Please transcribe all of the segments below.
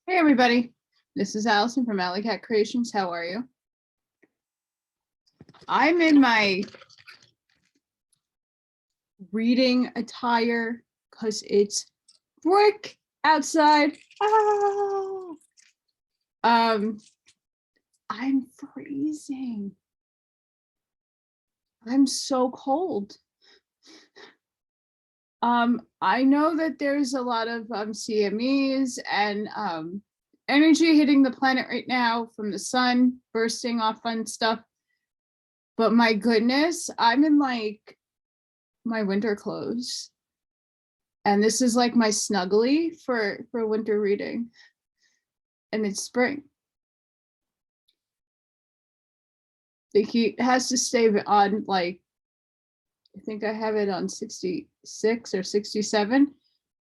Hey everybody, this is Allison from Allykatkreations. How are you? I'm in my reading attire because it's brick outside. I'm freezing. I'm so cold. I know that there's a lot of CMEs and energy hitting the planet right now from the sun bursting off on stuff. But my goodness, I'm in like my winter clothes. And this is like my snuggly for winter reading. And it's spring. The heat has to stay on like, I think I have it on 66 or 67.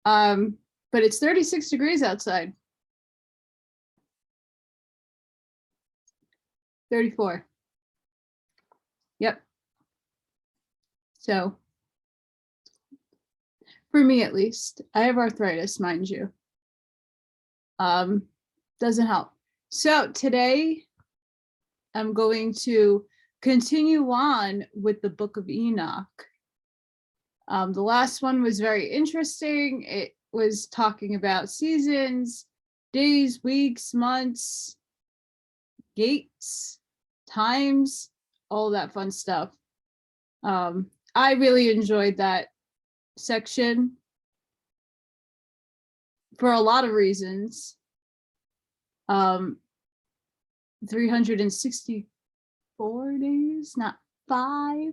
But it's 36 degrees outside. 34. Yep. So for me at least, I have arthritis, mind you. Doesn't help. So today I'm going to continue on with the Book of Enoch. The last one was very interesting. It was talking about seasons, days, weeks, months, gates, times, all that fun stuff. I really enjoyed that section for a lot of reasons. 364 days, not 5.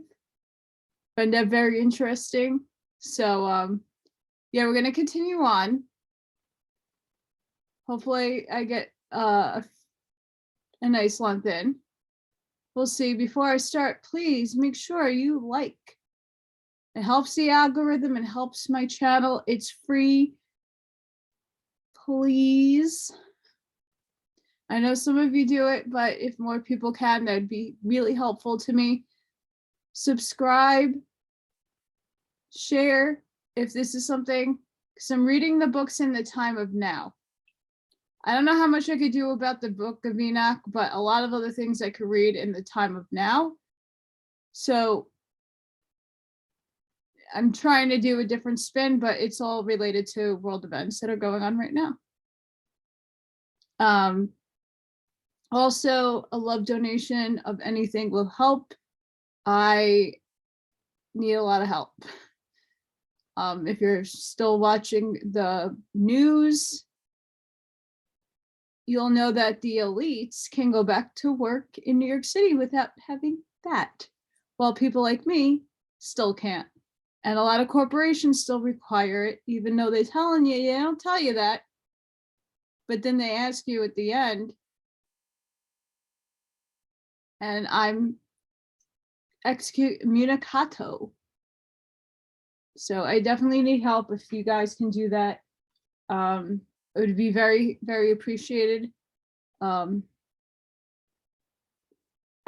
Find that very interesting. So yeah, we're gonna continue on. Hopefully I get a nice month in. We'll see. Before I start, please make sure you like. It helps the algorithm and helps my channel. It's free. Please. I know some of you do it, but if more people can, that'd be really helpful to me. Subscribe, share if this is something, because I'm reading the books in the time of now. I don't know how much I could do about the Book of Enoch, but a lot of other things I could read in the time of now. So I'm trying to do a different spin, but it's all related to world events that are going on right now. Also, a love donation of anything will help. I need a lot of help. If you're still watching the news, you'll know that the elites can go back to work in New York City without having that, while people like me still can't. And a lot of corporations still require it, even though they're telling you, they don't tell you that. But then they ask you at the end, and I'm excommunicato. So I definitely need help if you guys can do that. It would be very, very appreciated. And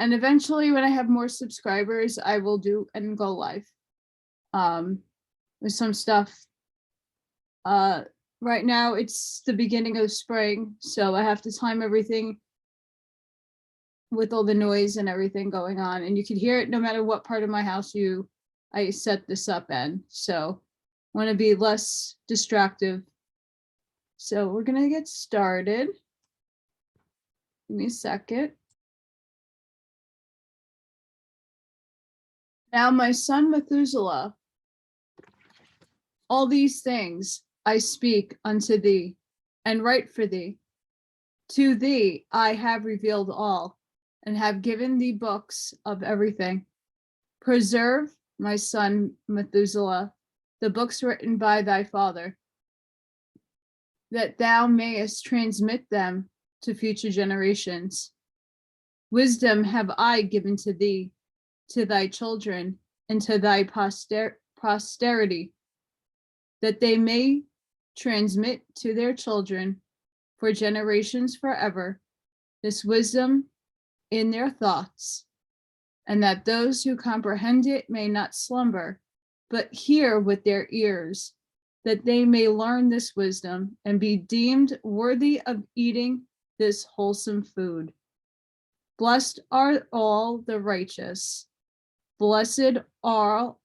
eventually when I have more subscribers, I will do and go live with some stuff. Right now it's the beginning of spring, so I have to time everything with all the noise and everything going on, and you can hear it no matter what part of my house I set this up in. So I want to be less distractive. So we're gonna get started. Give me a second. Now my son Methuselah, all these things I speak unto thee, and write for thee. To thee I have revealed all, and have given thee books of everything. Preserve, my son Methuselah, the books written by thy father, that thou mayest transmit them to future generations. Wisdom have I given to thee, to thy children, and to thy posterity, that they may transmit to their children for generations forever this wisdom in their thoughts, and that those who comprehend it may not slumber, but hear with their ears that they may learn this wisdom and be deemed worthy of eating this wholesome food. Blessed are all the righteous. Blessed all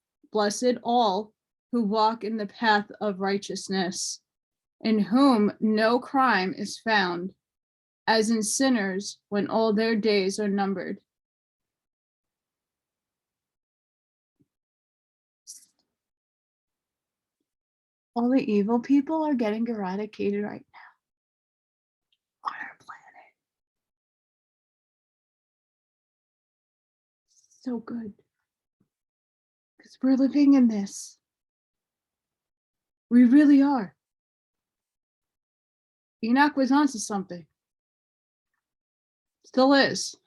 who walk in the path of righteousness, in whom no crime is found, as in sinners when all their days are numbered. All the evil people are getting eradicated right now on our planet. So good. Because we're living in this. We really are. Enoch was onto something. Still is.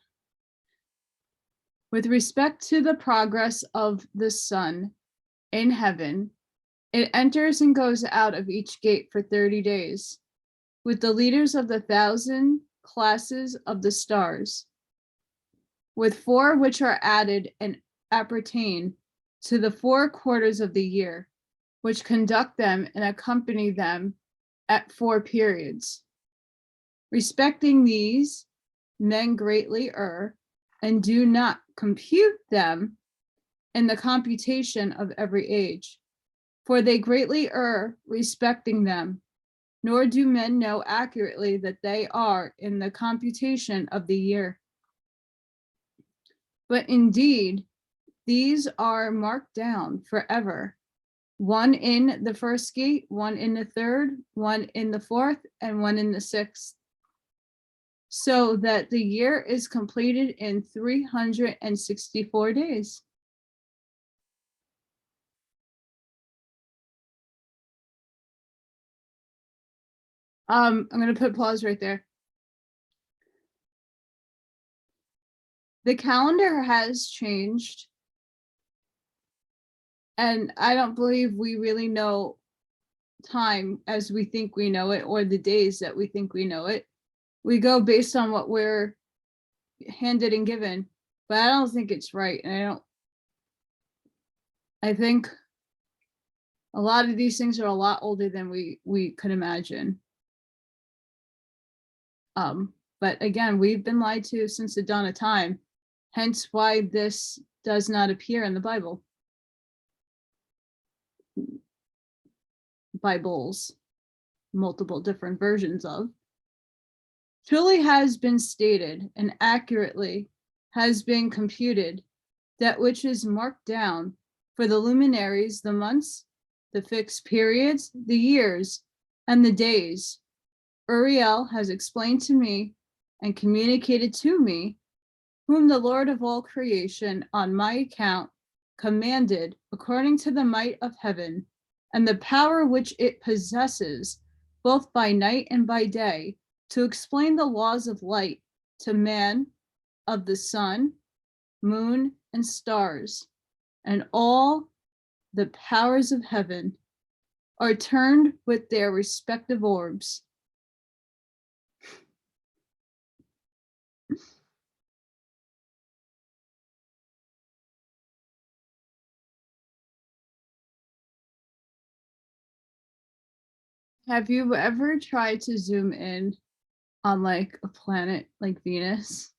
With respect to the progress of the sun in heaven, it enters and goes out of each gate for 30 days, with the leaders of the 1,000 classes of the stars, with 4 which are added and appertain to the 4 quarters of the year, which conduct them and accompany them at 4 periods. Respecting these, men greatly err, and do not compute them in the computation of every age. For they greatly err respecting them, nor do men know accurately that they are in the computation of the year. But indeed, these are marked down forever, 1 in the first gate, 1 in the third, 1 in the fourth, and 1 in the sixth, so that the year is completed in 364 days. I'm going to put pause right there. The calendar has changed, and I don't believe we really know time as we think we know it, or the days that we think we know it. We go based on what we're handed and given, but I don't think it's right. And I think a lot of these things are a lot older than we could imagine. But again, we've been lied to since the dawn of time, hence why this does not appear in the Bible. Bibles, multiple different versions of. Truly has been stated and accurately has been computed that which is marked down for the luminaries, the months, the fixed periods, the years, and the days. Uriel has explained to me and communicated to me, whom the Lord of all creation on my account commanded according to the might of heaven and the power which it possesses, both by night and by day, to explain the laws of light to man, of the sun, moon, and stars, and all the powers of heaven are turned with their respective orbs. Have you ever tried to zoom in on like a planet like Venus?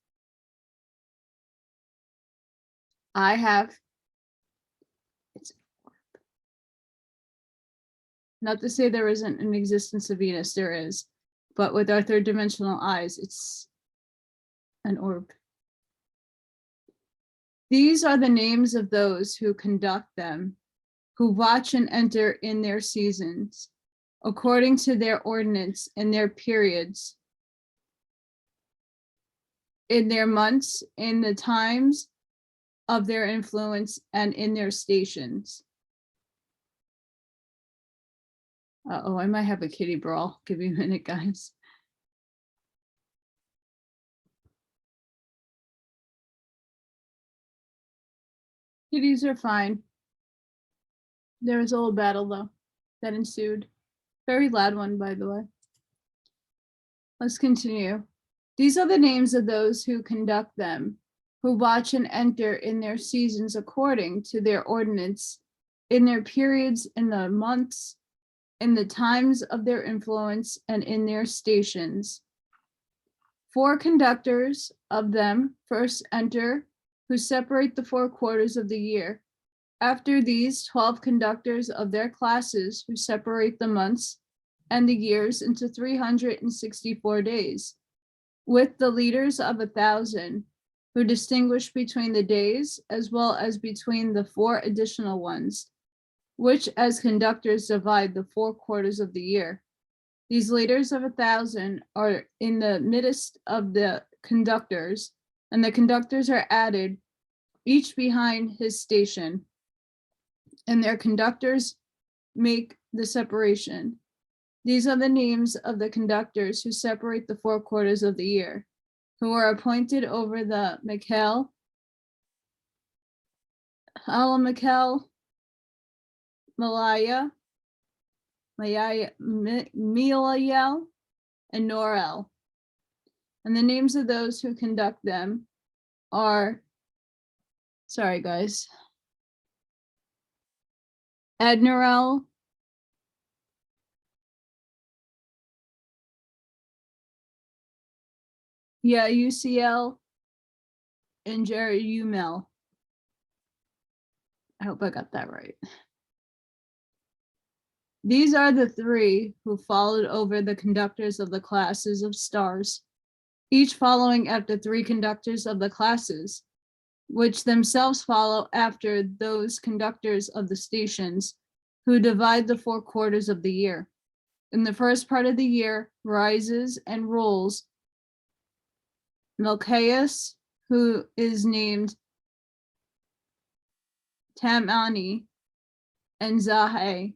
I have. It's not to say there isn't an existence of Venus, there is, but with our third dimensional eyes, it's an orb. These are the names of those who conduct them, who watch and enter in their seasons, according to their ordinance in their periods, in their months, in the times of their influence, and in their stations. Uh-oh, I might have a kitty brawl. Give me a minute, guys. Kitties are fine. There was a little battle, though, that ensued. Very loud one, by the way. Let's continue. These are the names of those who conduct them, who watch and enter in their seasons according to their ordinance, in their periods, in the months, in the times of their influence and in their stations. 4 conductors of them first enter, who separate the 4 quarters of the year. After these, 12 conductors of their classes, who separate the months and the years into 364 days, with the leaders of 1,000, who distinguish between the days as well as between the 4 additional ones, which as conductors divide the 4 quarters of the year. These leaders of 1,000 are in the midst of the conductors, and the conductors are added, each behind his station, and their conductors make the separation. These are the names of the conductors who separate the 4 quarters of the year, who are appointed over the Michael, Alamikel, Malaya, Milael, and Norel. And the names of those who conduct them are, sorry guys, Admiral, UCL, and Jerumel. I hope I got that right. These are the 3 who followed over the conductors of the classes of stars, each following after 3 conductors of the classes, which themselves follow after those conductors of the stations, who divide the 4 quarters of the year. In the first part of the year rises and rules Melchias, who is named Tamani, and Zahe,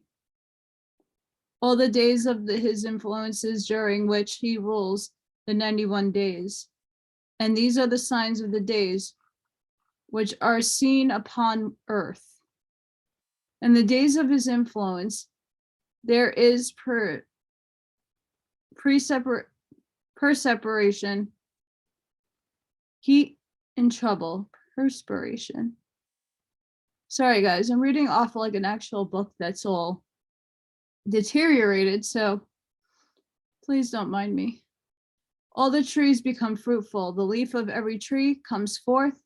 all the days of his influences during which he rules the 91 days. And these are the signs of the days which are seen upon earth. In the days of his influence, there is perseparation, heat and trouble, perspiration. Sorry guys, I'm reading off like an actual book that's all deteriorated, so please don't mind me. All the trees become fruitful. The leaf of every tree comes forth.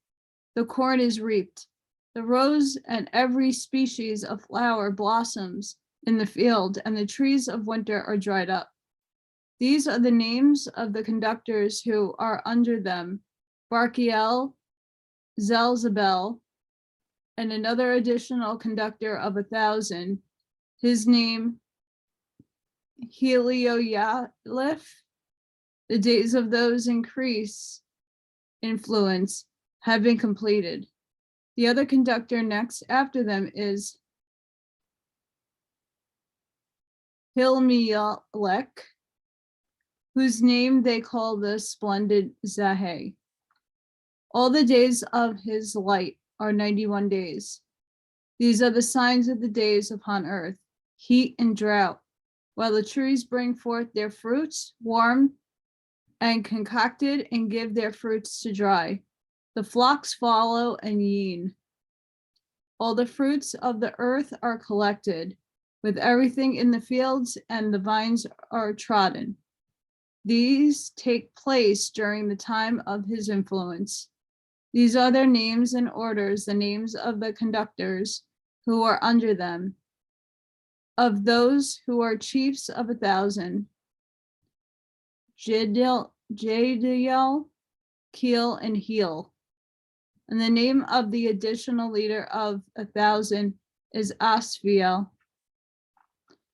The corn is reaped. The rose and every species of flower blossoms in the field, and the trees of winter are dried up. These are the names of the conductors who are under them: Barkiel, Zelzabel, and another additional conductor of 1,000, his name Helioyalif. The days of those increase influence have been completed. The other conductor next after them is Hilmielek, whose name they call the splendid Zahe. All the days of his light are 91 days. These are the signs of the days upon earth, heat and drought, while the trees bring forth their fruits, warm and concocted, and give their fruits to dry. The flocks follow and yean. All the fruits of the earth are collected, with everything in the fields, and the vines are trodden. These take place during the time of his influence. These are their names and orders, the names of the conductors who are under them, of those who are chiefs of 1,000, Jadiel, Keel, and Heel. And the name of the additional leader of 1,000 is Asviel.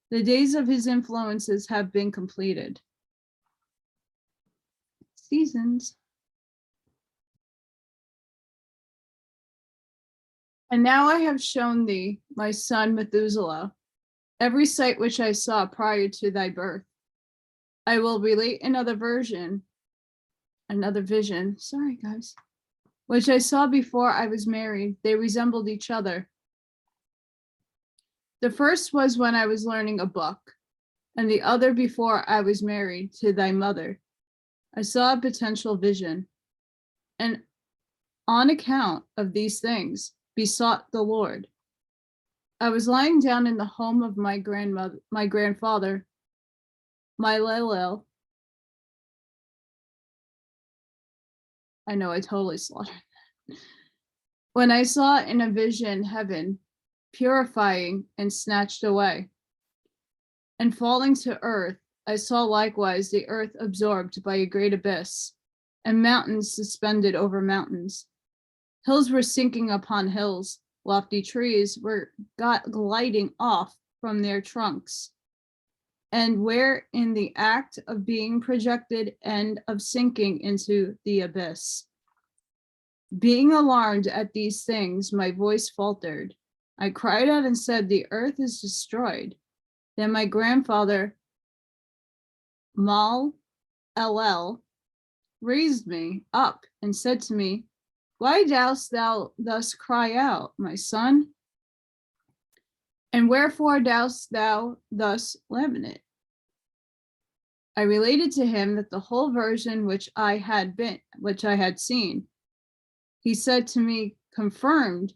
The days of his influences have been completed. Seasons. And now I have shown thee, my son Methuselah, every sight which I saw prior to thy birth. I will relate another vision, sorry guys, which I saw before I was married. They resembled each other. The first was when I was learning a book, and the other before I was married to thy mother. I saw a potential vision, and on account of these things, besought the Lord. I was lying down in the home of my grandfather, my Lelel. I know I totally slaughtered. When I saw in a vision heaven purifying and snatched away, and falling to earth, I saw likewise the earth absorbed by a great abyss, and mountains suspended over mountains. Hills were sinking upon hills, lofty trees were gliding off from their trunks, and were in the act of being projected and of sinking into the abyss. Being alarmed at these things, my voice faltered. I cried out and said, "The earth is destroyed." Then my grandfather, Mal LL, raised me up and said to me, "Why dost thou thus cry out, my son? And wherefore dost thou thus lament?" I related to him that the whole version which I had seen. He said to me, "Confirmed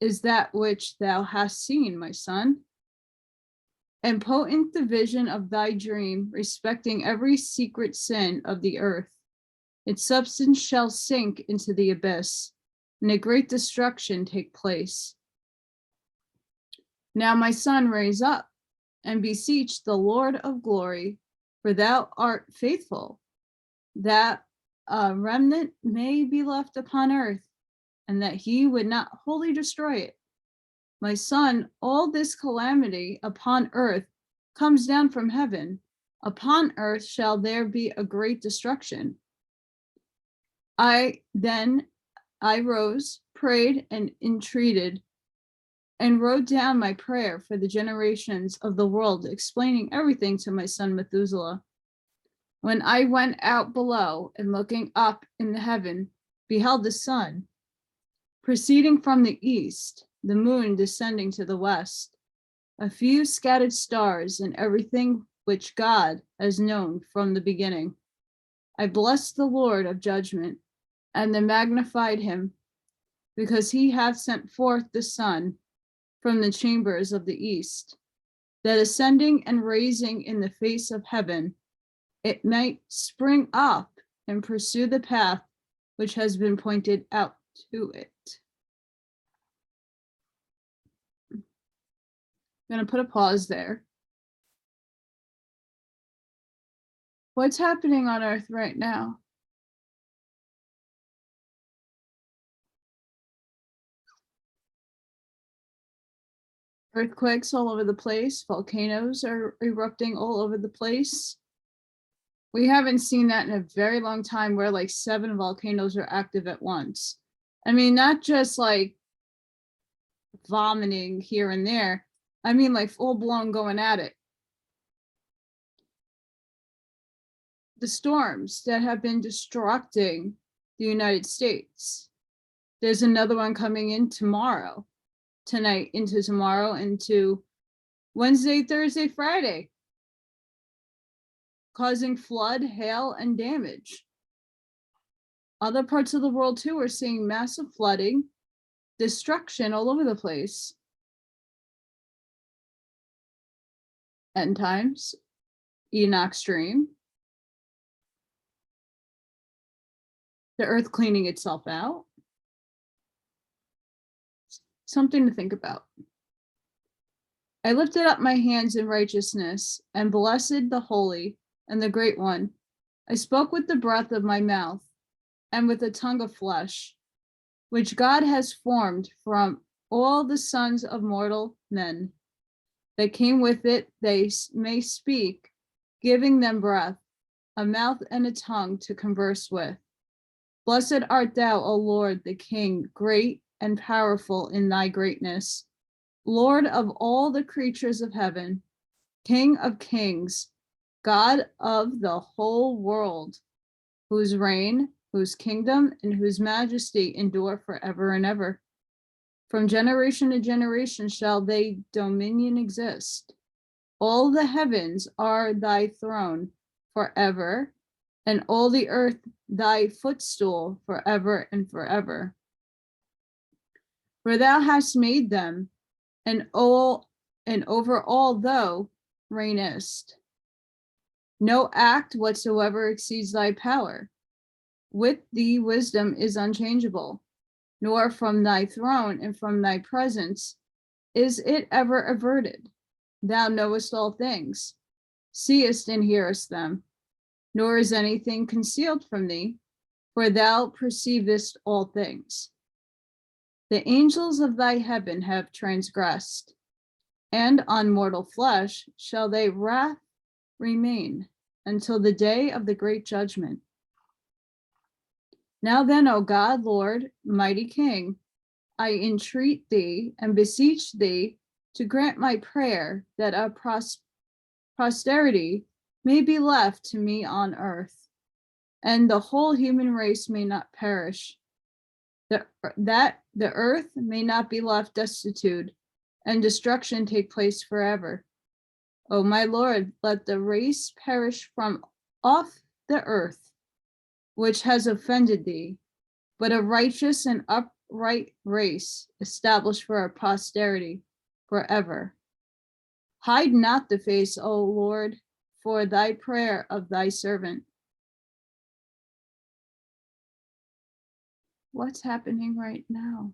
is that which thou hast seen, my son. And potent the vision of thy dream respecting every secret sin of the earth. Its substance shall sink into the abyss, and a great destruction take place. Now, my son, raise up and beseech the Lord of glory, for thou art faithful, that a remnant may be left upon earth, and that he would not wholly destroy it. My son, all this calamity upon earth comes down from heaven. Upon earth shall there be a great destruction." I rose, prayed, and entreated, and wrote down my prayer for the generations of the world, explaining everything to my son Methuselah. When I went out below and looking up in the heaven, beheld the sun proceeding from the east, the moon descending to the west, a few scattered stars, and everything which God has known from the beginning. I blessed the Lord of judgment, and then magnified him, because he hath sent forth the sun from the chambers of the east, that ascending and raising in the face of heaven, it might spring up and pursue the path which has been pointed out to it. I'm going to put a pause there. What's happening on Earth right now? Earthquakes all over the place. Volcanoes are erupting all over the place. We haven't seen that in a very long time, where like 7 volcanoes are active at once. I mean, not just like vomiting here and there. I mean, like full blown going at it. The storms that have been destructing the United States. There's another one coming in tonight into tomorrow, into Wednesday, Thursday, Friday, causing flood, hail, and damage. Other parts of the world too are seeing massive flooding, destruction all over the place. End times, Enoch's dream, the earth cleaning itself out. Something to think about. I lifted up my hands in righteousness and blessed the Holy and the Great One. I spoke with the breath of my mouth and with a tongue of flesh, which God has formed from all the sons of mortal men, that came with it, they may speak, giving them breath, a mouth and a tongue to converse with. Blessed art thou, O Lord, the King, great and powerful in thy greatness, Lord of all the creatures of heaven, King of kings, God of the whole world, whose reign, whose kingdom, and whose majesty endure forever and ever. From generation to generation shall thy dominion exist. All the heavens are thy throne forever, and all the earth thy footstool forever and forever. For thou hast made them, and all and over all thou reignest. No act whatsoever exceeds thy power. With thee wisdom is unchangeable, nor from thy throne and from thy presence is it ever averted. Thou knowest all things, seest and hearest them, nor is anything concealed from thee, for thou perceivest all things. The angels of thy heaven have transgressed, and on mortal flesh shall they wrath remain until the day of the great judgment. Now then, O God, Lord, mighty King, I entreat thee and beseech thee to grant my prayer that a posterity may be left to me on earth, and the whole human race may not perish, that the earth may not be left destitute, and destruction take place forever. O my Lord, let the race perish from off the earth, which has offended thee, but a righteous and upright race established for our posterity forever. Hide not the face, O Lord, for thy prayer of thy servant. What's happening right now?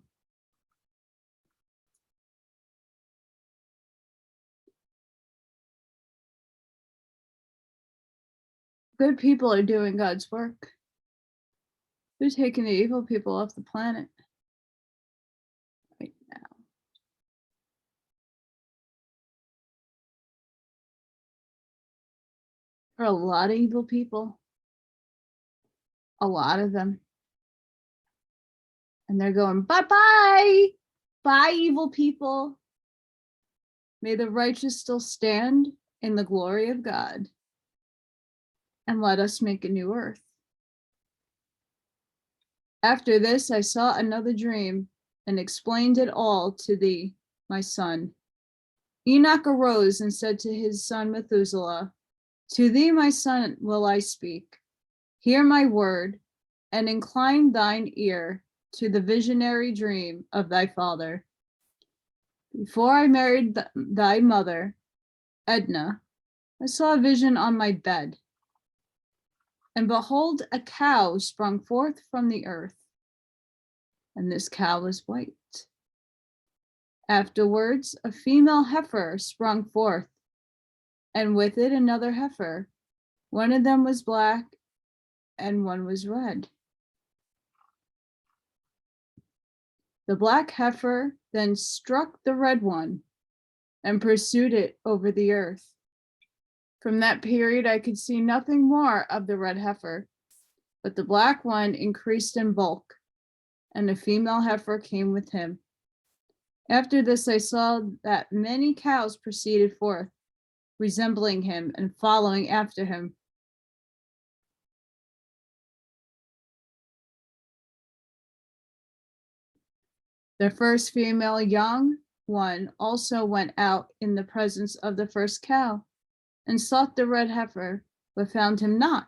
Good people are doing God's work. They're taking the evil people off the planet right now. There are a lot of evil people, a lot of them. And they're going, bye-bye, bye, evil people. May the righteous still stand in the glory of God. And let us make a new earth. After this, I saw another dream and explained it all to thee, my son. Enoch arose and said to his son Methuselah, to thee, my son, will I speak. Hear my word, and incline thine ear to the visionary dream of thy father. Before I married thy mother, Edna, I saw a vision on my bed. And behold, a cow sprung forth from the earth, and this cow was white. Afterwards, a female heifer sprung forth, and with it another heifer. One of them was black, and one was red. The black heifer then struck the red one and pursued it over the earth. From that period, I could see nothing more of the red heifer, but the black one increased in bulk, and a female heifer came with him. After this, I saw that many cows proceeded forth, resembling him and following after him. The first female young one also went out in the presence of the first cow and sought the red heifer, but found him not.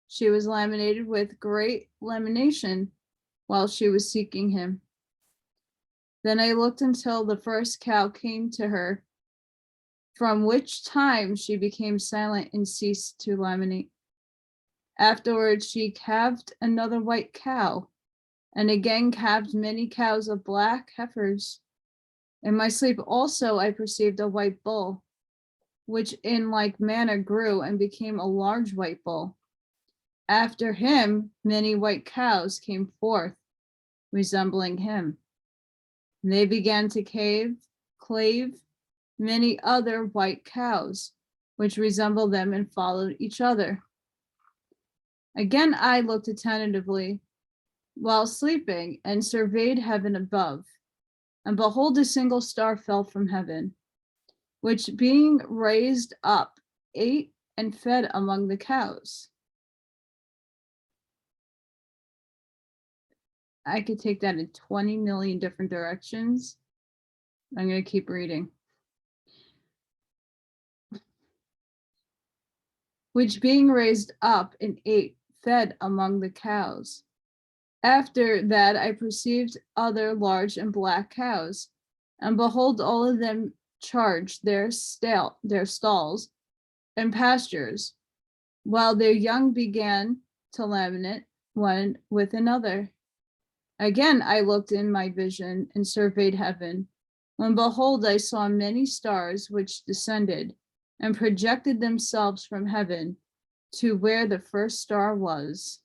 She was laminated with great lamentation while she was seeking him. Then I looked until the first cow came to her, from which time she became silent and ceased to laminate. Afterwards, she calved another white cow, and again calved many cows of black heifers. In my sleep also I perceived a white bull, which in like manner grew and became a large white bull. After him, many white cows came forth, resembling him. And they began to clave many other white cows, which resembled them and followed each other. Again I looked attentively while sleeping and surveyed heaven above, and behold, a single star fell from heaven, which being raised up, ate and fed among the cows. I could take that in 20 million different directions. I'm going to keep reading. Which being raised up and ate, fed among the cows. After that, I perceived other large and black cows, And behold, all of them charged their stalls and pastures, while their young began to lament one with another. Again I looked in my vision and surveyed heaven, when behold, I saw many stars which descended and projected themselves from heaven to where the first star was.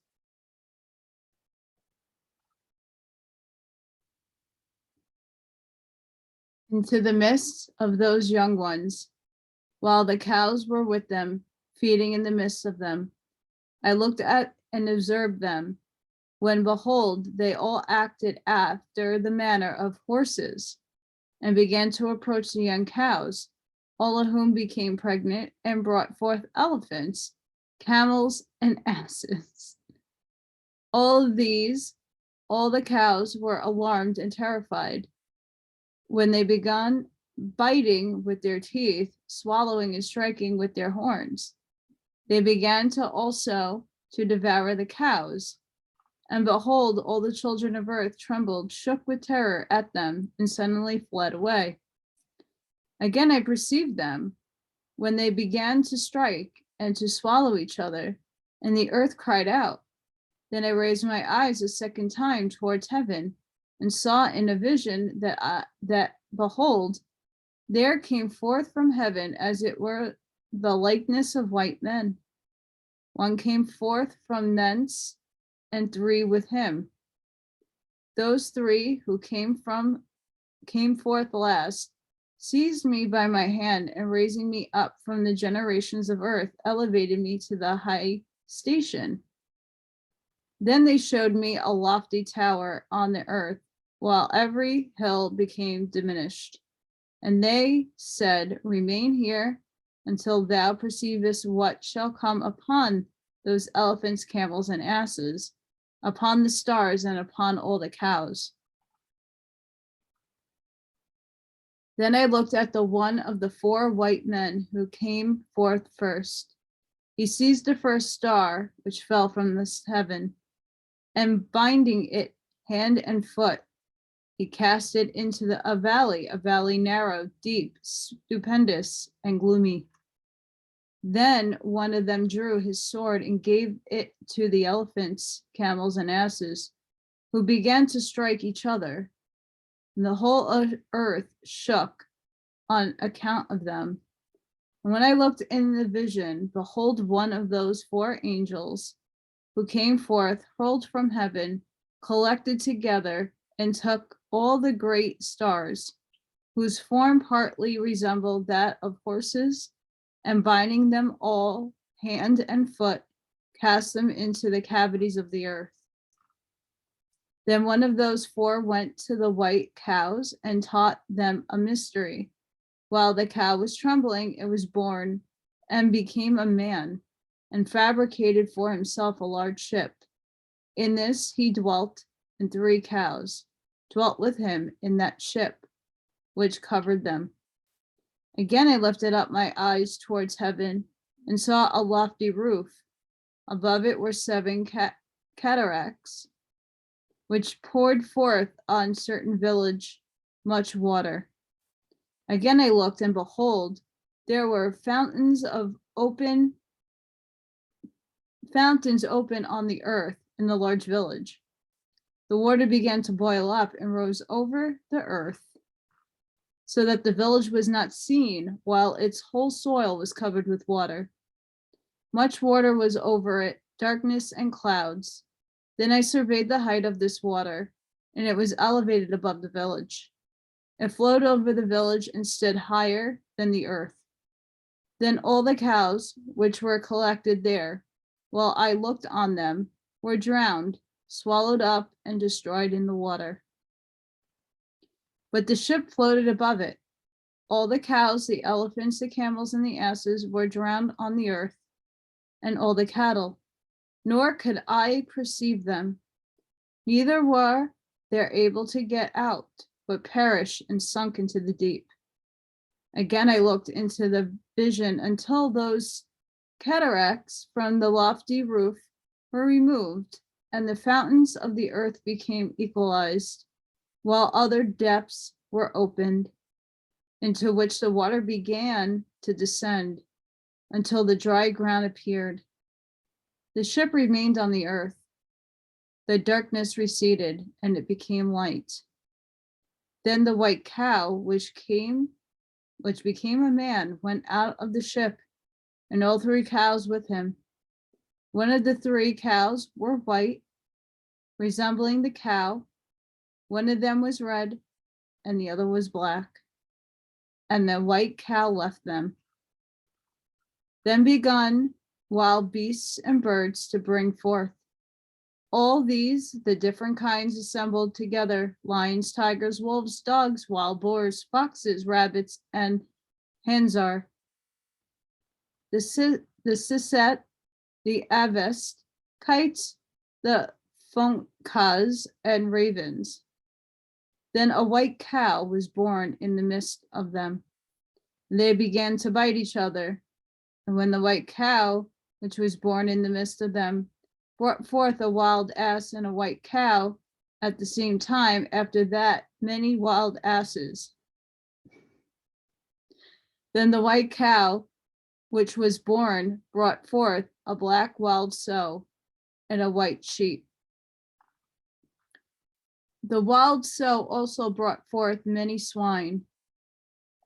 Into the midst of those young ones, while the cows were with them, feeding in the midst of them. I looked at and observed them, when behold, they all acted after the manner of horses, and began to approach the young cows, all of whom became pregnant and brought forth elephants, camels, and asses. All the cows were alarmed and terrified. When they began biting with their teeth, swallowing and striking with their horns, they began to devour the cows. And behold, all the children of earth trembled, shook with terror at them, and suddenly fled away. Again I perceived them, when they began to strike and to swallow each other, and the earth cried out. Then I raised my eyes a second time towards heaven, and saw in a vision that behold, there came forth from heaven as it were the likeness of white men. One came forth from thence, and three with him. Those three who came forth last seized me by my hand, and raising me up from the generations of earth, elevated me to the high station. Then they showed me a lofty tower on the earth, while every hill became diminished. And they said, remain here until thou perceivest what shall come upon those elephants, camels, and asses, upon the stars, and upon all the cows. Then I looked at the one of the four white men who came forth first. He seized the first star which fell from the heaven, and binding it hand and foot, he cast it into a valley narrow, deep, stupendous, and gloomy. Then one of them drew his sword and gave it to the elephants, camels, and asses, who began to strike each other. And the whole earth shook on account of them. And when I looked in the vision, behold, one of those four angels who came forth, hurled from heaven, collected together, and took all the great stars, whose form partly resembled that of horses, and binding them all hand and foot, cast them into the cavities of the earth. Then one of those four went to the white cows and taught them a mystery. While the cow was trembling, it was born and became a man, and fabricated for himself a large ship. In this he dwelt, and three cows dwelt with him in that ship, which covered them. Again I lifted up my eyes towards heaven, and saw a lofty roof. Above it were seven cataracts, which poured forth on certain village much water. Again I looked, and behold, there were fountains open on the earth in the large village. The water began to boil up and rose over the earth, so that the village was not seen, while its whole soil was covered with water. Much water was over it, darkness and clouds. Then I surveyed the height of this water, and it was elevated above the village. It flowed over the village and stood higher than the earth. Then all the cows which were collected there, while I looked on them, were drowned, swallowed up, and destroyed in the water. But the ship floated above it. All the cows, the elephants, the camels, and the asses were drowned on the earth, and all the cattle, nor could I perceive them. Neither were they able to get out, but perished and sunk into the deep. Again I looked into the vision until those cataracts from the lofty roof were removed, and the fountains of the earth became equalized, while other depths were opened, into which the water began to descend until the dry ground appeared. The ship remained on the earth. The darkness receded, and it became light. Then the white cow, which became a man, went out of the ship, and all 3 cows with him. One of the 3 cows were white, resembling the cow. One of them was red, and the other was black. And the white cow left them. Then begun wild beasts and birds to bring forth. All these, the different kinds assembled together: lions, tigers, wolves, dogs, wild boars, foxes, rabbits, and hens are. The ciset, the avest, kites, the funkas, and ravens. Then a white cow was born in the midst of them. They began to bite each other. And when the white cow, which was born in the midst of them, brought forth a wild ass and a white cow at the same time, after that, many wild asses. Then the white cow, which was born, brought forth a black wild sow and a white sheep. The wild sow also brought forth many swine,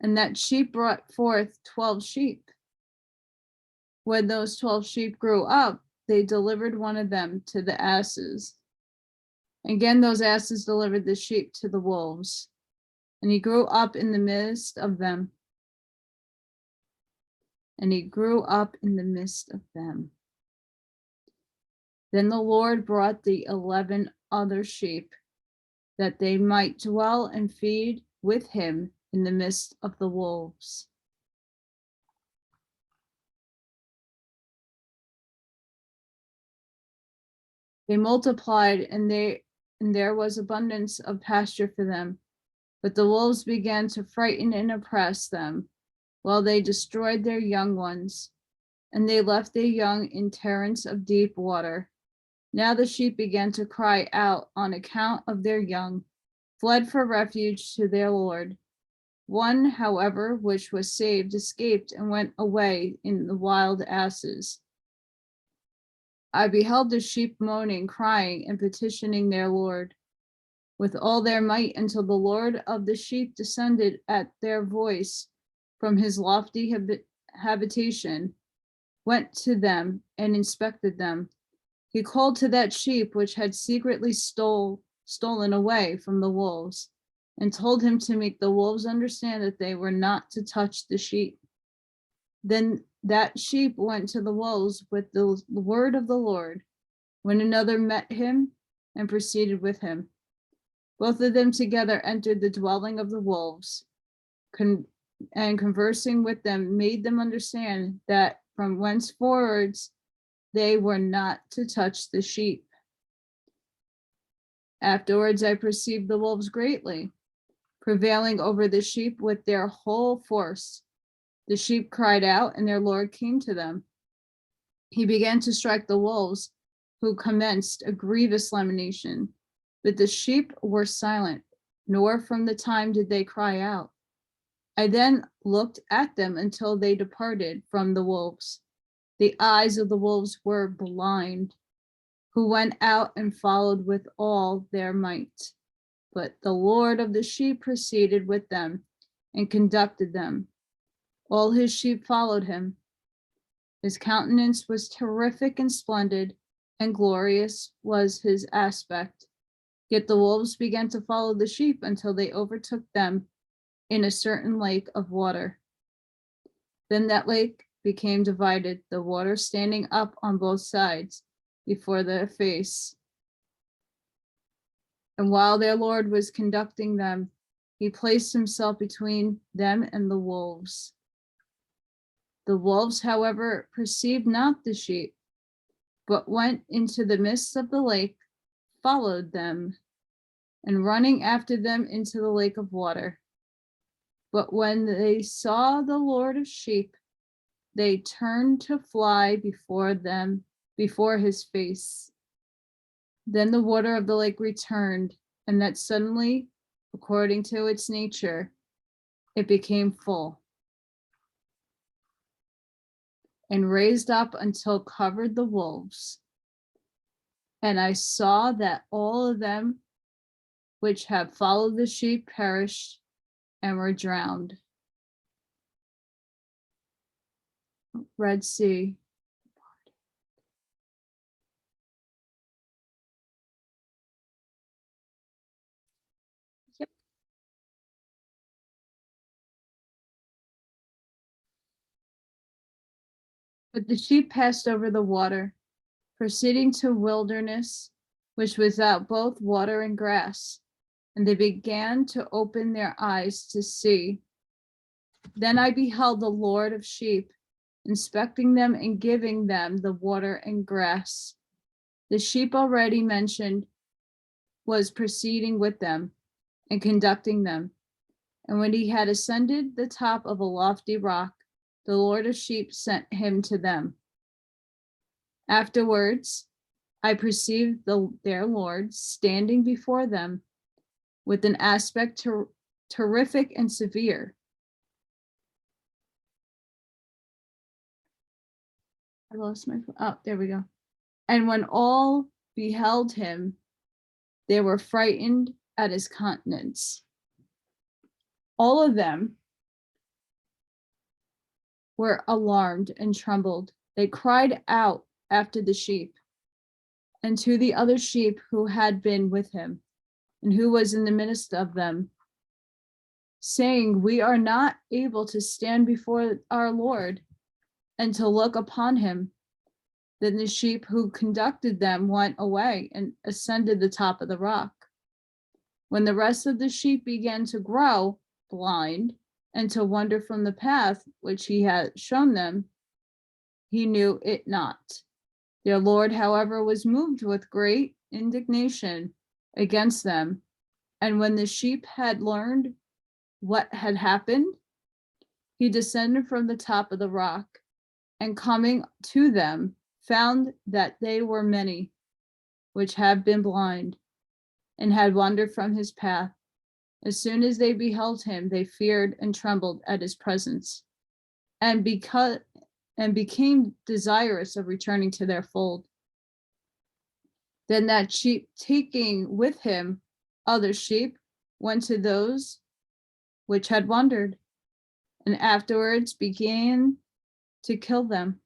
and that sheep brought forth 12 sheep. When those 12 sheep grew up, they delivered one of them to the asses. Again, those asses delivered the sheep to the wolves, and he grew up in the midst of them. Then the Lord brought the 11 other sheep, that they might dwell and feed with him in the midst of the wolves. They multiplied, and there was abundance of pasture for them. But the wolves began to frighten and oppress them, while they destroyed their young ones, and they left their young in torrents of deep water. Now the sheep began to cry out on account of their young, fled for refuge to their Lord. One, however, which was saved, escaped and went away in the wild asses. I beheld the sheep moaning, crying, and petitioning their Lord with all their might, until the Lord of the sheep descended at their voice from his lofty habitation, went to them and inspected them. He called to that sheep which had secretly stolen away from the wolves, and told him to make the wolves understand that they were not to touch the sheep. Then that sheep went to the wolves with the word of the Lord, when another met him and proceeded with him. Both of them together entered the dwelling of the wolves, and conversing with them made them understand that from whenceforwards they were not to touch the sheep. Afterwards I perceived the wolves greatly, prevailing over the sheep with their whole force. The sheep cried out, and their Lord came to them. He began to strike the wolves, who commenced a grievous lamentation. But the sheep were silent, nor from the time did they cry out. I then looked at them until they departed from the wolves. The eyes of the wolves were blind, who went out and followed with all their might. But the Lord of the sheep proceeded with them and conducted them. All his sheep followed him. His countenance was terrific and splendid, and glorious was his aspect. Yet the wolves began to follow the sheep until they overtook them in a certain lake of water. Then that lake became divided, the water standing up on both sides before their face. And while their Lord was conducting them, he placed himself between them and the wolves. The wolves, however, perceived not the sheep, but went into the midst of the lake, followed them, and running after them into the lake of water. But when they saw the Lord of sheep, they turned to fly before his face. Then the water of the lake returned, and that suddenly according to its nature, it became full and raised up until covered the wolves. And I saw that all of them which have followed the sheep perished and were drowned. Red Sea. Yep. But the sheep passed over the water, proceeding to wilderness, which was without both water and grass. And they began to open their eyes to see. Then I beheld the Lord of sheep, inspecting them and giving them the water and grass. The sheep already mentioned was proceeding with them and conducting them. And when he had ascended the top of a lofty rock, the Lord of sheep sent him to them. Afterwards, I perceived their Lord standing before them with an aspect terrific and severe. I lost my, oh, there we go. And when all beheld him, they were frightened at his countenance. All of them were alarmed and trembled. They cried out after the sheep and to the other sheep who had been with him and who was in the midst of them, saying, we are not able to stand before our Lord and to look upon him. Then the sheep who conducted them went away and ascended the top of the rock. When the rest of the sheep began to grow blind and to wander from the path which he had shown them, he knew it not. Their Lord, however, was moved with great indignation against them. And when the sheep had learned what had happened, he descended from the top of the rock, and coming to them, found that they were many, which had been blind, and had wandered from his path. As soon as they beheld him, they feared and trembled at his presence, and became desirous of returning to their fold. Then that sheep, taking with him other sheep, went to those which had wandered, and afterwards began to kill them.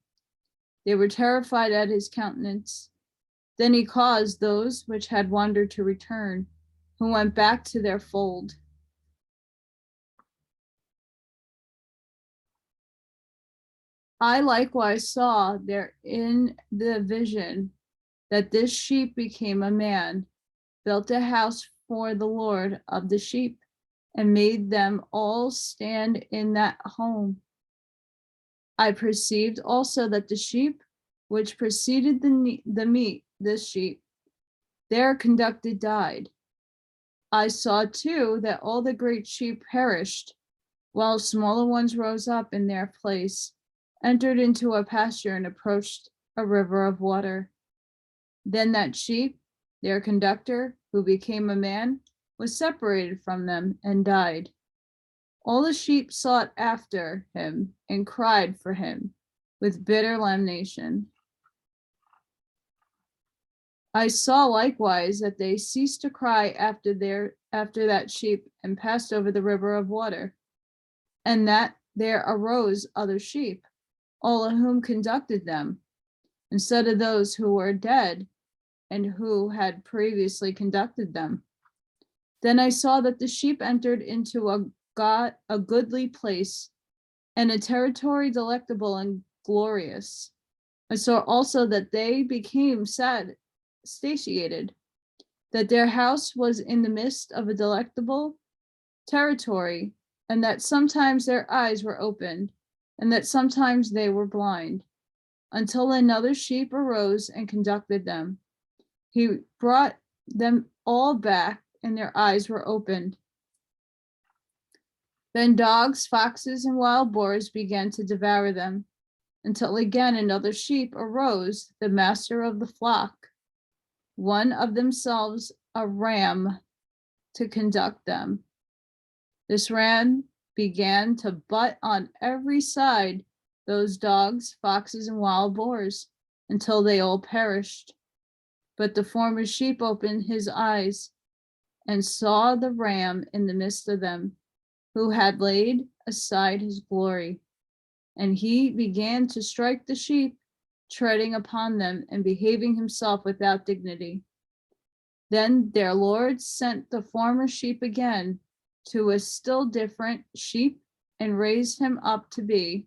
They were terrified at his countenance. Then he caused those which had wandered to return, who went back to their fold. I likewise saw there in the vision that this sheep became a man, built a house for the Lord of the sheep, and made them all stand in that home. I perceived also that the sheep which preceded the meat, this sheep, their conducted died. I saw too that all the great sheep perished, while smaller ones rose up in their place, entered into a pasture, and approached a river of water. Then that sheep, their conductor, who became a man, was separated from them and died. All the sheep sought after him and cried for him with bitter lamentation. I saw likewise that they ceased to cry after that sheep and passed over the river of water, and that there arose other sheep, all of whom conducted them, instead of those who were dead and who had previously conducted them. Then I saw that the sheep entered into a goodly place, and a territory delectable and glorious. I saw also that they became satiated, that their house was in the midst of a delectable territory, and that sometimes their eyes were opened, and that sometimes they were blind, until another sheep arose and conducted them. He brought them all back, and their eyes were opened. Then dogs, foxes, and wild boars began to devour them, until again another sheep arose, the master of the flock, one of themselves a ram, to conduct them. This ram began to butt on every side those dogs, foxes, and wild boars until they all perished. But the former sheep opened his eyes and saw the ram in the midst of them, who had laid aside his glory. And he began to strike the sheep, treading upon them and behaving himself without dignity. Then their Lord sent the former sheep again to a still different sheep and raised him up to be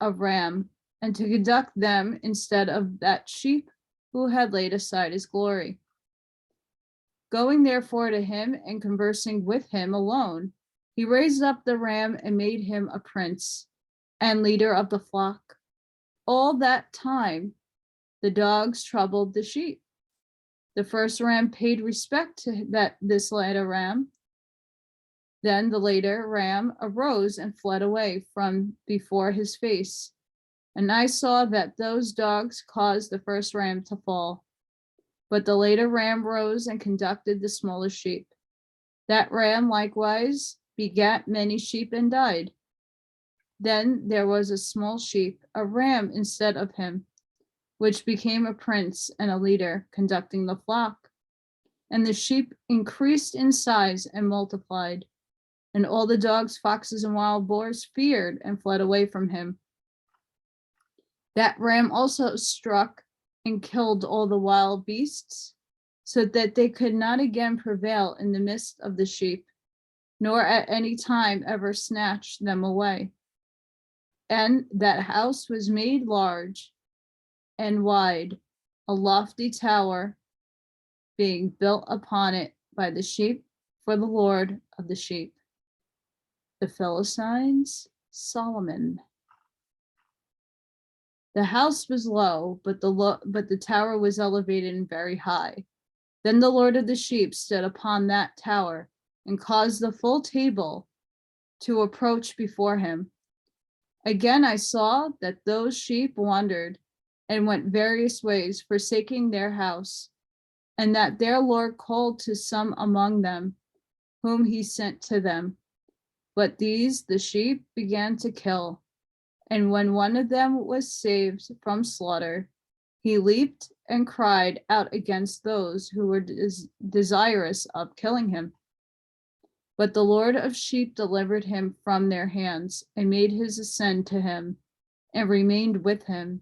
a ram, and to conduct them instead of that sheep who had laid aside his glory. Going therefore to him and conversing with him alone, he raised up the ram and made him a prince and leader of the flock. All that time, the dogs troubled the sheep. The first ram paid respect to this later ram. Then the later ram arose and fled away from before his face. And I saw that those dogs caused the first ram to fall. But the later ram rose and conducted the smallest sheep. That ram likewise begat many sheep and died. Then there was a small sheep, a ram instead of him, which became a prince and a leader, conducting the flock. And the sheep increased in size and multiplied. And all the dogs, foxes, and wild boars feared and fled away from him. That ram also struck and killed all the wild beasts, so that they could not again prevail in the midst of the sheep, nor at any time ever snatch them away. And that house was made large and wide, a lofty tower being built upon it by the sheep for the Lord of the sheep. The Philistines, Solomon. The house was low, but the tower was elevated and very high. Then the Lord of the sheep stood upon that tower and caused the full table to approach before him. Again I saw that those sheep wandered and went various ways, forsaking their house, and that their Lord called to some among them, whom he sent to them. But these the sheep began to kill. And when one of them was saved from slaughter, he leaped and cried out against those who were desirous of killing him. But the Lord of sheep delivered him from their hands and made his ascent to him and remained with him.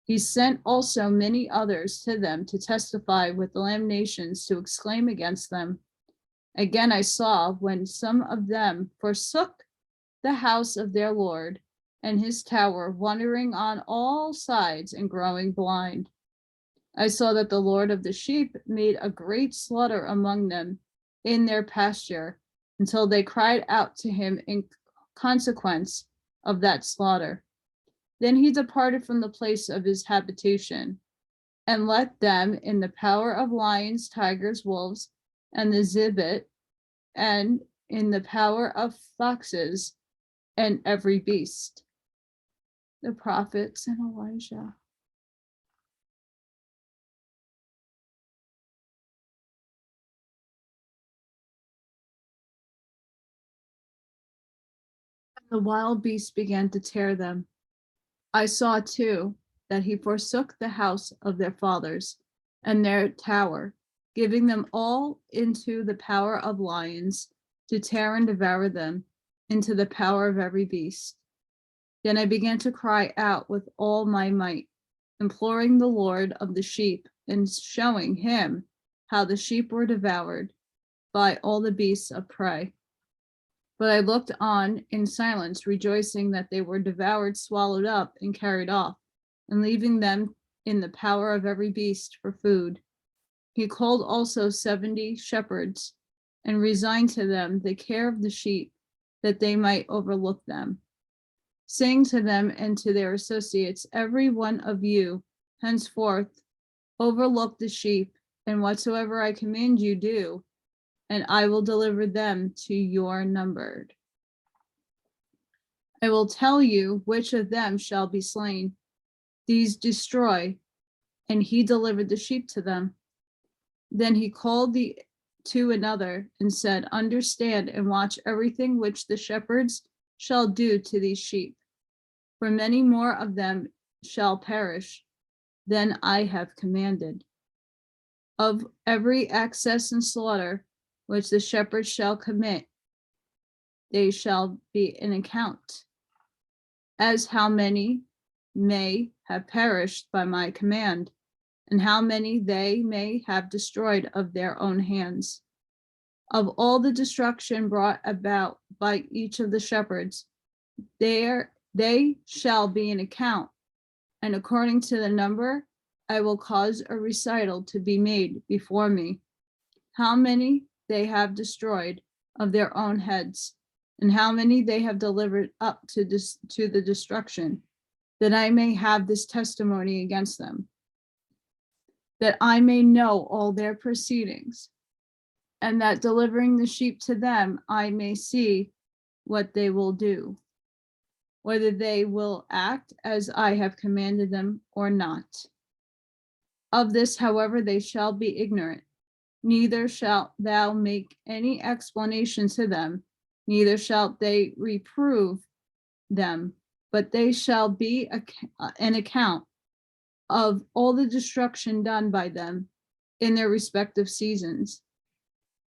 He sent also many others to them to testify with the nations, to exclaim against them. Again I saw when some of them forsook the house of their Lord and his tower, wandering on all sides and growing blind. I saw that the Lord of the sheep made a great slaughter among them in their pasture, until they cried out to him in consequence of that slaughter. Then he departed from the place of his habitation, and left them in the power of lions, tigers, wolves, and the zibet, and in the power of foxes and every beast. The prophets and Elijah. The wild beasts began to tear them. I saw too that he forsook the house of their fathers and their tower, giving them all into the power of lions to tear and devour them, into the power of every beast. Then I began to cry out with all my might, imploring the Lord of the sheep and showing him how the sheep were devoured by all the beasts of prey. But I looked on in silence, rejoicing that they were devoured, swallowed up, and carried off, and leaving them in the power of every beast for food. He called also 70 shepherds and resigned to them the care of the sheep, that they might overlook them, saying to them and to their associates, every one of you henceforth overlook the sheep, and whatsoever I command you do, and I will deliver them to your numbered. I will tell you which of them shall be slain. These destroy, and he delivered the sheep to them. Then he called the to another and said, understand and watch everything which the shepherds shall do to these sheep, for many more of them shall perish than I have commanded. Of every excess and slaughter which the shepherds shall commit, they shall be an account, as how many may have perished by my command, and how many they may have destroyed of their own hands. Of all the destruction brought about by each of the shepherds, they shall be an account, and according to the number, I will cause a recital to be made before me, how many they have destroyed of their own heads, and how many they have delivered up to the destruction, that I may have this testimony against them, that I may know all their proceedings, and that delivering the sheep to them, I may see what they will do, whether they will act as I have commanded them or not. Of this, however, they shall be ignorant, neither shalt thou make any explanation to them, neither shalt they reprove them, but they shall be an account of all the destruction done by them in their respective seasons.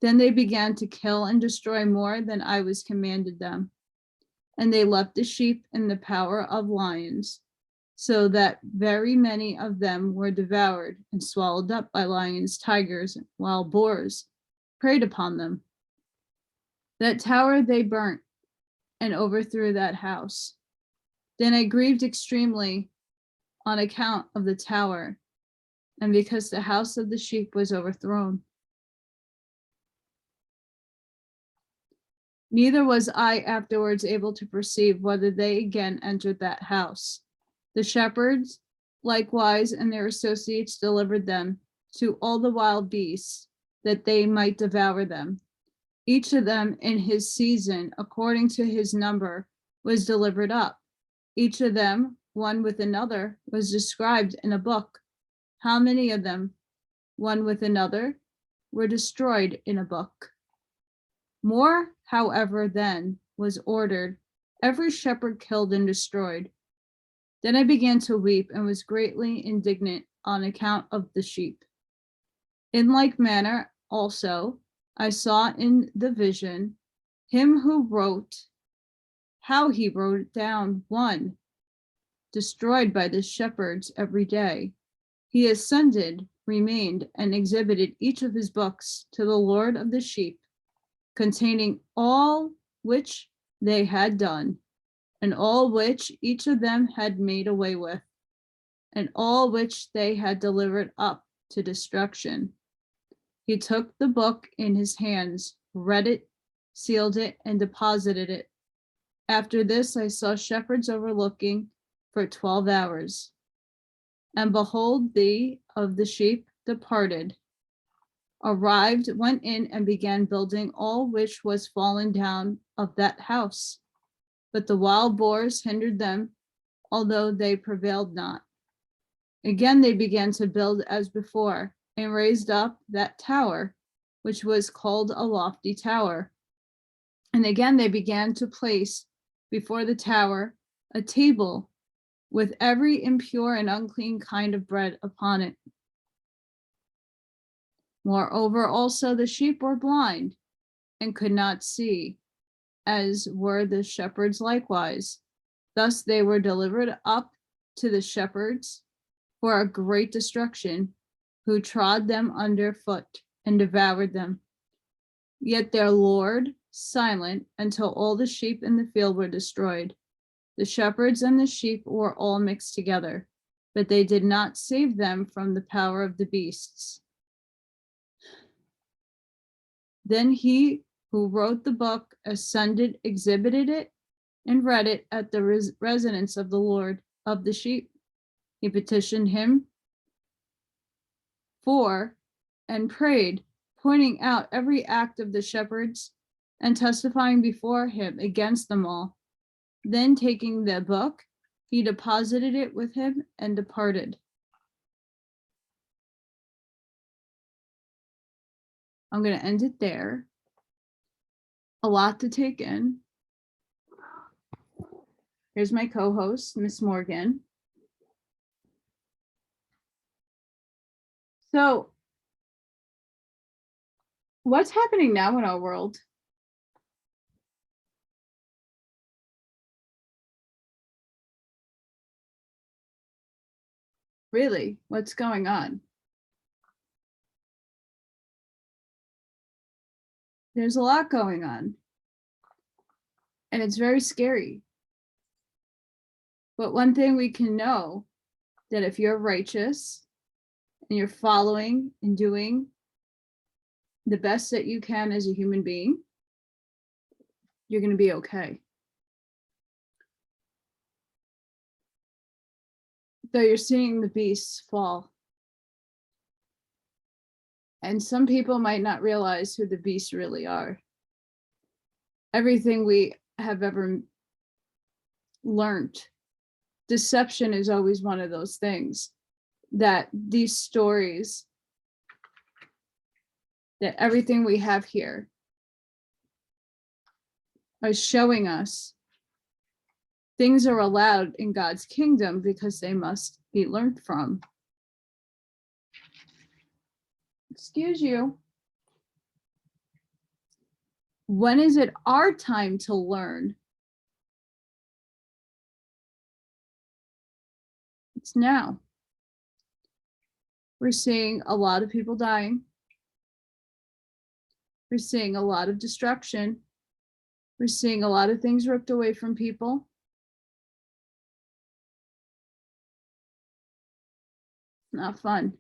Then they began to kill and destroy more than I was commanded them. And they left the sheep in the power of lions, so that very many of them were devoured and swallowed up by lions, tigers, and wild boars preyed upon them. That tower they burnt and overthrew that house. Then I grieved extremely on account of the tower, and because the house of the sheep was overthrown. Neither was I afterwards able to perceive whether they again entered that house. The shepherds likewise and their associates delivered them to all the wild beasts, that they might devour them. Each of them in his season, according to his number, was delivered up. Each of them, one with another, was described in a book. How many of them, one with another, were destroyed in a book? More, however, then was ordered, every shepherd killed and destroyed. Then I began to weep and was greatly indignant on account of the sheep. In like manner, also, I saw in the vision him who wrote, how he wrote down one, destroyed by the shepherds every day. He ascended, remained, and exhibited each of his books to the Lord of the sheep, containing all which they had done, and all which each of them had made away with, and all which they had delivered up to destruction. He took the book in his hands, read it, sealed it, and deposited it. After this, I saw shepherds overlooking for 12 hours. And behold, they of the sheep departed, arrived, went in, and began building all which was fallen down of that house. But the wild boars hindered them, although they prevailed not. Again they began to build as before, and raised up that tower, which was called a lofty tower. And again they began to place before the tower a table with every impure and unclean kind of bread upon it. Moreover, also the sheep were blind and could not see, as were the shepherds likewise. Thus they were delivered up to the shepherds for a great destruction, who trod them under foot and devoured them. Yet their Lord silent until all the sheep in the field were destroyed. The shepherds and the sheep were all mixed together, but they did not save them from the power of the beasts. Then he who wrote the book ascended, exhibited it, and read it at the residence of the Lord of the sheep. He petitioned him for and prayed, pointing out every act of the shepherds and testifying before him against them all. Then taking the book, he deposited it with him and departed. I'm going to end it there. A lot to take in. Here's my co-host, Miss Morgan. So, what's happening now in our world? Really, what's going on? There's a lot going on. And it's very scary. But one thing we can know, that if you're righteous and you're following and doing the best that you can as a human being, you're going to be okay. Though you're seeing the beasts fall. And some people might not realize who the beasts really are. Everything we have ever learned, deception is always one of those things, that these stories, that everything we have here are showing us things are allowed in God's kingdom because they must be learned from. Excuse you. When is it our time to learn? It's now. We're seeing a lot of people dying. We're seeing a lot of destruction. We're seeing a lot of things ripped away from people. Not fun.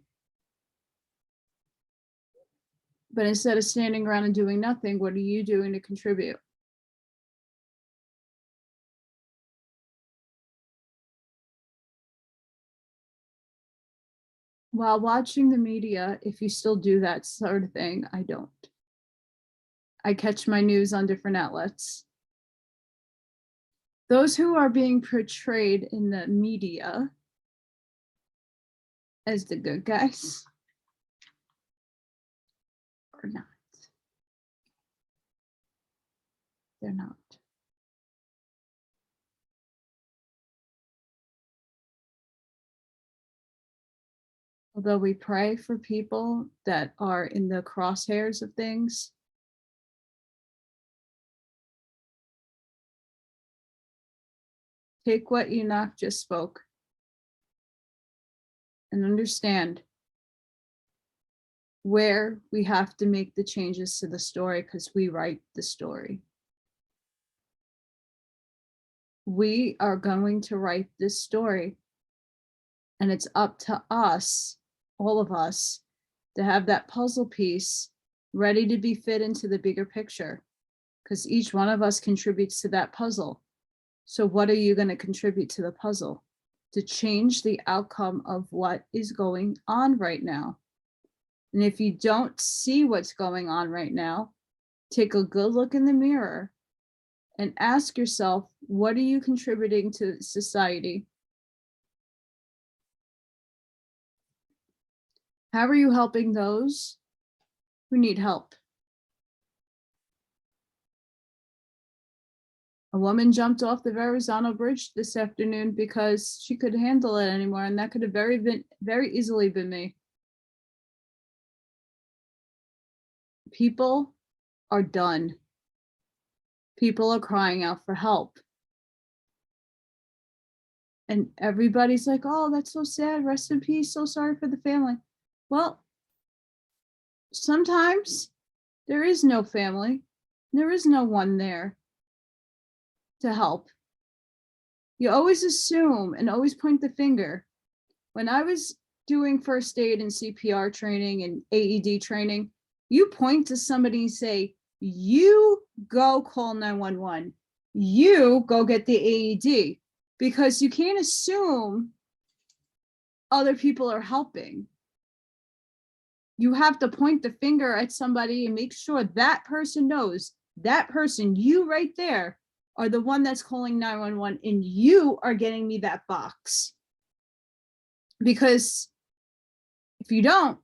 But instead of standing around and doing nothing, what are you doing to contribute? While watching the media, if you still do that sort of thing, I don't. I catch my news on different outlets. Those who are being portrayed in the media as the good guys are not. They're not. Although we pray for people that are in the crosshairs of things, take what Enoch just spoke and understand where we have to make the changes to the story, because we write the story. We are going to write this story, and it's up to us, all of us, to have that puzzle piece ready to be fit into the bigger picture, because each one of us contributes to that puzzle. So what are you going to contribute to the puzzle to change the outcome of what is going on right now? And if you don't see what's going on right now, take a good look in the mirror and ask yourself, what are you contributing to society? How are you helping those who need help? A woman jumped off the Verrazano Bridge this afternoon because she couldn't handle it anymore, and that could have very easily been me. People are done. People are crying out for help. And everybody's like, oh, that's so sad. Rest in peace. So sorry for the family. Well, sometimes there is no family. There is no one there to help. You always assume and always point the finger. When I was doing first aid and CPR training and AED training, you point to somebody and say, you go call 911. You go get the AED, because you can't assume other people are helping. You have to point the finger at somebody and make sure that person knows, that person, you right there, are the one that's calling 911, and you are getting me that box. Because if you don't,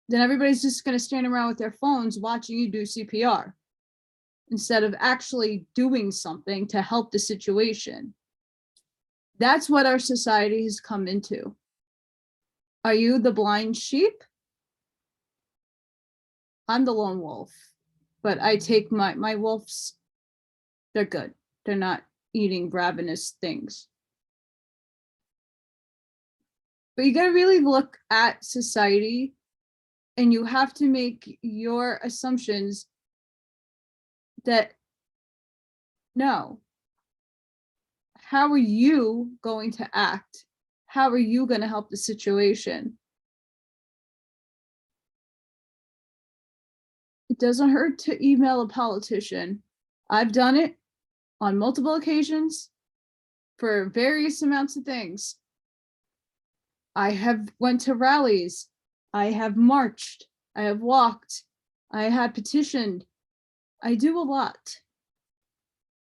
then everybody's just going to stand around with their phones watching you do CPR instead of actually doing something to help the situation. That's what our society has come into. Are you the blind sheep? I'm the lone wolf, but I take my wolves, they're good. They're not eating ravenous things. But you got to really look at society, and you have to make your assumptions that, no, how are you going to act? How are you going to help the situation? It doesn't hurt to email a politician. I've done it on multiple occasions for various amounts of things. I have went to rallies. I have marched. I have walked. I have petitioned. I do a lot.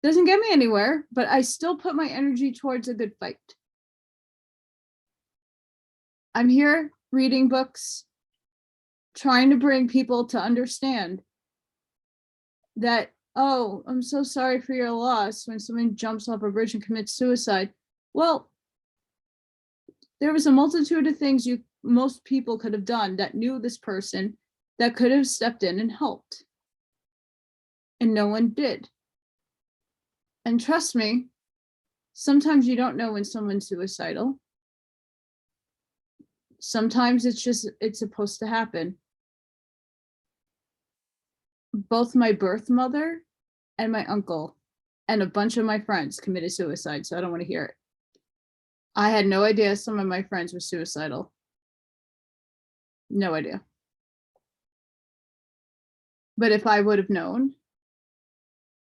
Doesn't get me anywhere, but I still put my energy towards a good fight. I'm here reading books, trying to bring people to understand that, oh, I'm so sorry for your loss when someone jumps off a bridge and commits suicide. Well, there was a multitude of things most people could have done that knew this person that could have stepped in and helped. And no one did. And trust me, sometimes you don't know when someone's suicidal. Sometimes it's supposed to happen. Both my birth mother and my uncle and a bunch of my friends committed suicide, so I don't want to hear it. I had no idea some of my friends were suicidal. No idea. But if I would have known,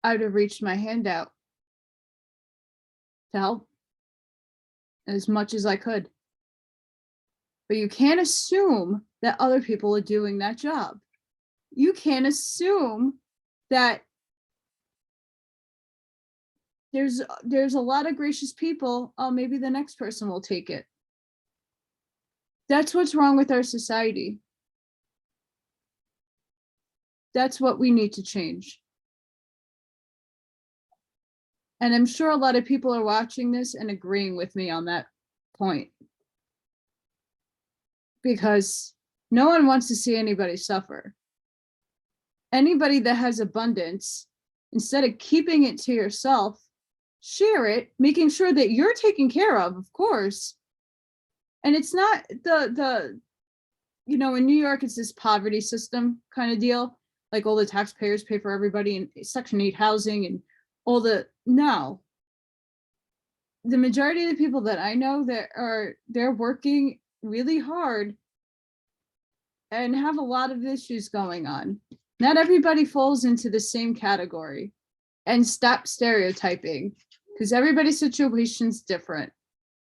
I would have reached my hand out to help as much as I could. But you can't assume that other people are doing that job. You can't assume that there's a lot of gracious people. Oh, maybe the next person will take it. That's what's wrong with our society. That's what we need to change. And I'm sure a lot of people are watching this and agreeing with me on that point. Because no one wants to see anybody suffer. Anybody that has abundance, instead of keeping it to yourself, share it, making sure that you're taken care of course. And it's not the in New York, it's this poverty system kind of deal. Like all the taxpayers pay for everybody in Section 8 housing and all the, no. The majority of the people that I know they're working really hard and have a lot of issues going on. Not everybody falls into the same category. And stop stereotyping, because everybody's situation's different.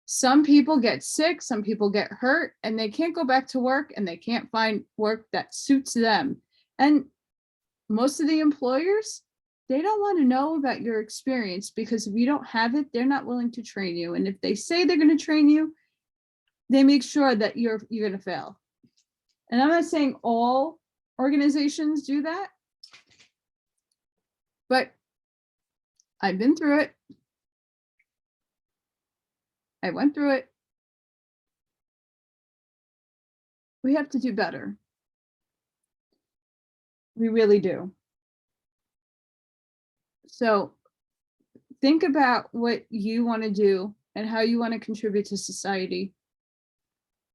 Some people get sick, some people get hurt, and they can't go back to work, and they can't find work that suits them. And most of the employers, they don't want to know about your experience, because if you don't have it, they're not willing to train you. And if they say they're going to train you, they make sure that you're going to fail. And I'm not saying all organizations do that, but I've been through it. I went through it. We have to do better. We really do. So think about what you want to do and how you want to contribute to society.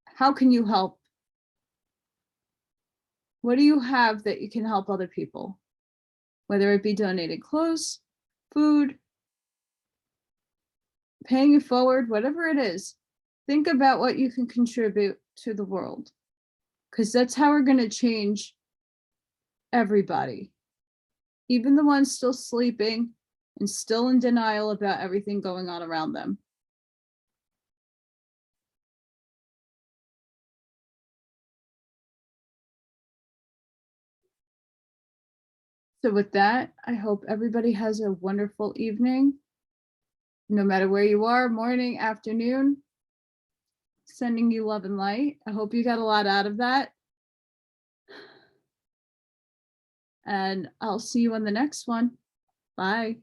How can you help? What do you have that you can help other people? Whether it be donating clothes, food, paying it forward, whatever it is, think about what you can contribute to the world, because that's how we're going to change everybody, even the ones still sleeping and still in denial about everything going on around them. So with that, I hope everybody has a wonderful evening. No matter where you are, morning, afternoon, sending you love and light. I hope you got a lot out of that. and I'll see you on the next one. Bye.